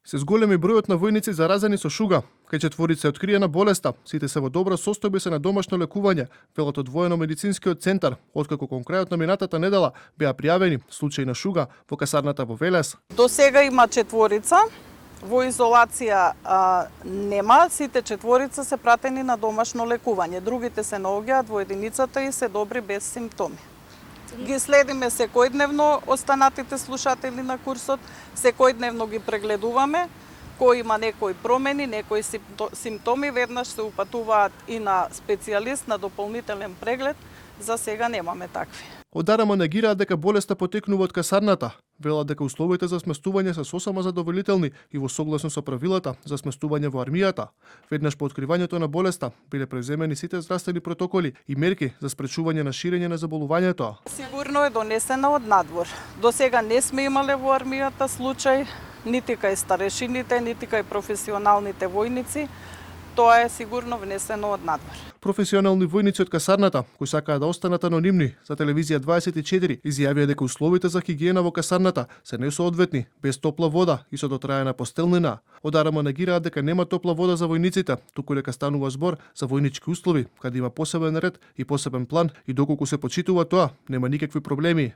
Се зголеми бројот на војници заразени со шуга. Кај четворица е откриена болеста. Сите се во добра состојба се на домашно лекување, велат од воено-медицинскиот центар, откако кон крајот на минатата недела беа пријавени случаи на шуга во касарната во Велес. До сега има четворица. Во изолација нема, сите четворица се пратени на домашно лекување. Другите се наоѓаат во единицата и се добри без симптоми. Ги следиме секојдневно останатите слушатели на курсот, секојдневно ги прегледуваме. Кој има некои промени, некои симптоми, веднаш се упатуваат и на специјалист на дополнителен преглед. За сега немаме такви. Од АРМ негираат дека болеста потекнува од касарната. Велат дека условите за сместување се сосема задоволителни и во согласно со правилата за сместување во армијата. Веднаш по откривањето на болеста биле преземени сите здравствени протоколи и мерки за спречување на ширење на заболувањето. Сигурно е донесена од надвор. До сега не сме имале во армијата случај, нити кај старешините, нити кај професионалните војници. Тоа е сигурно внесено од надвор. Професионални војници од касарната, кои сакаат да останат анонимни, за телевизија 24 изјавија дека условите за хигиена во касарната се несоодветни, без топла вода и со дотраена постелнина. Од АРМ негираат дека нема топла вода за војниците, туку дека станува збор за војнички услови, каде има посебен ред и посебен план и доколку се почитува тоа, нема никакви проблеми.